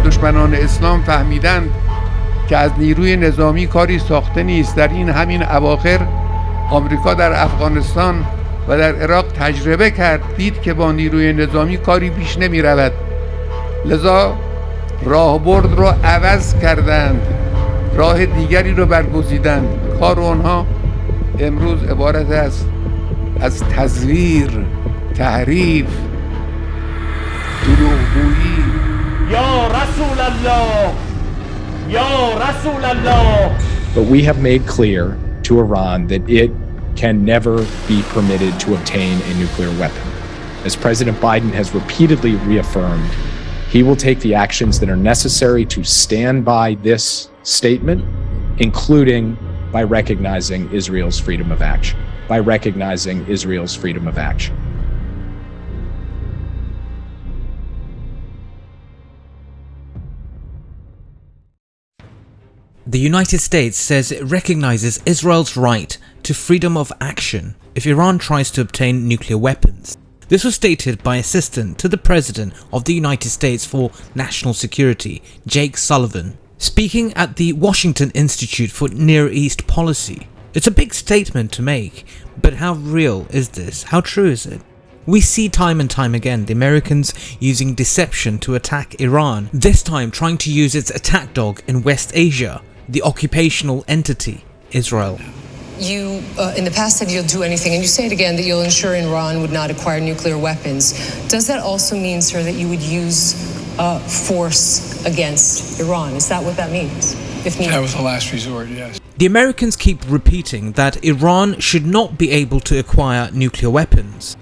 دشمنان اسلام فهمیدند که از نیروی نظامی کاری ساخته نیست. در این همین اواخر آمریکا در افغانستان و در عراق تجربه کرد، دید که با نیروی نظامی کاری پیش نمی رود، لذا راهبرد رو عوض کردند، راه دیگری رو برگزیدند. کار آنها امروز عبارت است از تزویر، تحریف، دروغگویی. یا رسول الله، یا رسول الله. But we have made clear to Iran that it can never be permitted to obtain a nuclear weapon. As President Biden has repeatedly reaffirmed, he will take the actions that are necessary to stand by this statement, including by recognizing Israel's freedom of action. By recognizing Israel's freedom of action. The United States says it recognizes Israel's right to freedom of action if Iran tries to obtain nuclear weapons. This was stated by Assistant to the President of the United States for National Security, Jake Sullivan, speaking at the Washington Institute for Near East Policy. It's a big statement to make, but how real is this? How true is it? We see time and time again the Americans using deception to attack Iran, this time trying to use its attack dog in West Asia, the occupational entity, Israel. You, in the past, said you'll do anything, and you say it again, that you'll ensure Iran would not acquire nuclear weapons. Does that also mean, sir, that you would use force against Iran? Is that what that means, if needed? That was the last resort, yes. The Americans keep repeating that Iran should not be able to acquire nuclear weapons.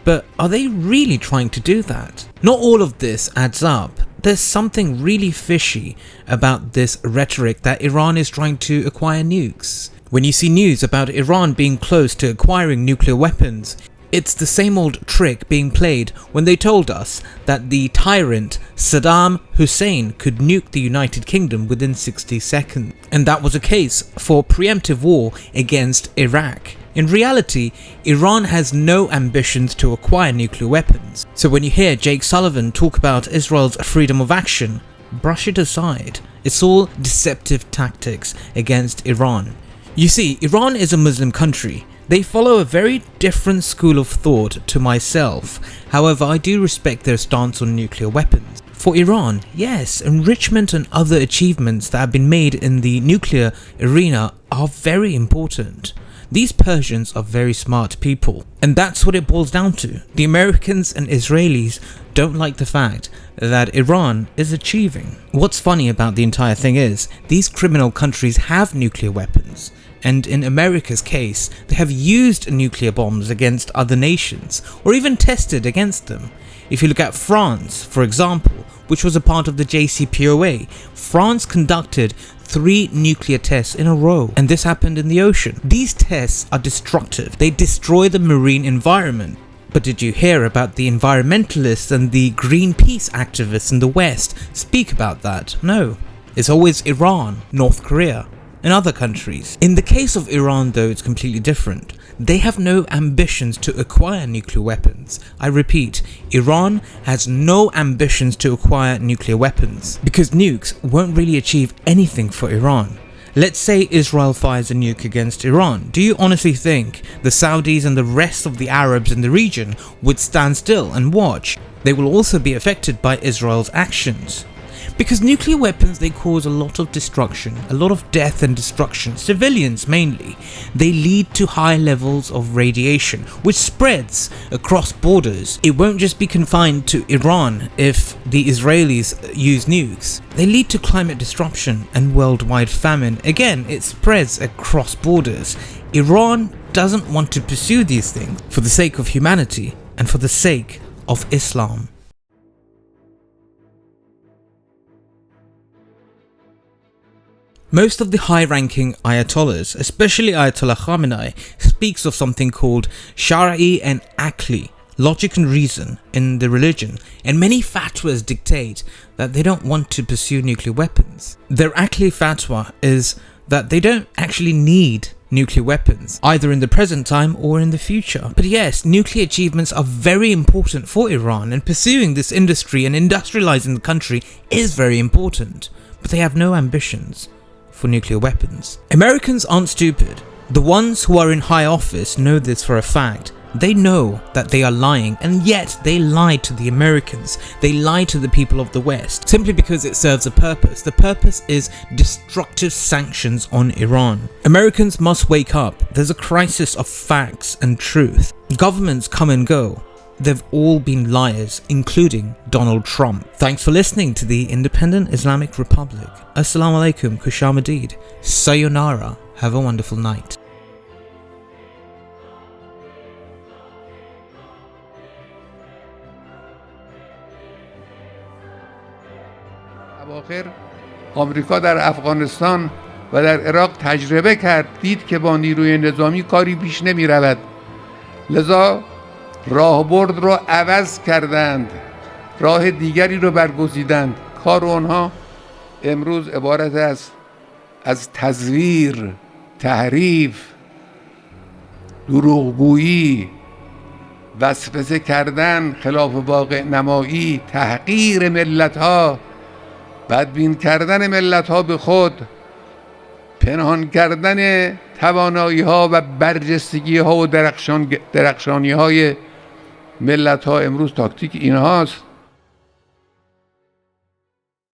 But are they really trying to do that? Not all of this adds up. There's something really fishy about this rhetoric that Iran is trying to acquire nukes. When you see news about Iran being close to acquiring nuclear weapons, it's the same old trick being played when they told us that the tyrant Saddam Hussein could nuke the United Kingdom within 60 seconds. And that was a case for preemptive war against Iraq. In reality, Iran has no ambitions to acquire nuclear weapons. So when you hear Jake Sullivan talk about Israel's freedom of action, brush it aside. It's all deceptive tactics against Iran. You see, Iran is a Muslim country. They follow a very different school of thought to myself. However, I do respect their stance on nuclear weapons. For Iran, yes, enrichment and other achievements that have been made in the nuclear arena are very important. These Persians are very smart people, and that's what it boils down to. The Americans and Israelis don't like the fact that Iran is achieving. What's funny about the entire thing is, these criminal countries have nuclear weapons, and in America's case, they have used nuclear bombs against other nations, or even tested against them. If you look at France, for example, which was a part of the JCPOA, France conducted 3 nuclear tests in a row, and this happened in the ocean. These tests are destructive. They destroy the marine environment. But did you hear about the environmentalists and the Greenpeace activists in the West speak about that? No. It's always Iran, North Korea, and other countries. In the case of Iran though, it's completely different. They have no ambitions to acquire nuclear weapons. I repeat, Iran has no ambitions to acquire nuclear weapons because nukes won't really achieve anything for Iran. Let's say Israel fires a nuke against Iran. Do you honestly think the Saudis and the rest of the Arabs in the region would stand still and watch? They will also be affected by Israel's actions. Because nuclear weapons, they cause a lot of destruction, a lot of death and destruction, civilians mainly. They lead to high levels of radiation, which spreads across borders. It won't just be confined to Iran if the Israelis use nukes. They lead to climate disruption and worldwide famine. Again, it spreads across borders. Iran doesn't want to pursue these things for the sake of humanity and for the sake of Islam. Most of the high-ranking Ayatollahs, especially Ayatollah Khamenei, speaks of something called Shara'i and Aqli, logic and reason in the religion, and many fatwas dictate that they don't want to pursue nuclear weapons. Their Aqli fatwa is that they don't actually need nuclear weapons, either in the present time or in the future. But yes, nuclear achievements are very important for Iran, and pursuing this industry and industrializing the country is very important, but they have no ambitions for nuclear weapons. Americans aren't stupid. The ones who are in high office know this for a fact. They know that they are lying, and yet they lie to the Americans. They lie to the people of the West simply because it serves a purpose. The purpose is destructive sanctions on Iran. Americans must wake up. There's a crisis of facts and truth. Governments come and go. They've all been liars, including Donald Trump. Thanks for listening to the Independent Islamic Republic. Assalamu alaikum, Kushamadid. Sayonara. Have a wonderful night. اواخر آمریکا در افغانستان و در عراق تجربه کرد، دید که با نیروی نظامی کاری پیش نمی رود، لذا راهبرد رو عوض کردند، راه دیگری رو برگزیدند. کار آنها امروز عبارت است از تزویر، تحریف، دروغگویی، وسوسه کردن، خلاف واقع نمایی، تحقیر ملت‌ها، بدبین کردن ملت‌ها به خود، پنهان کردن توانایی‌ها و برجستگی‌ها و درخشانی‌های ملت‌ها. امروز تاکتیک اینهاست.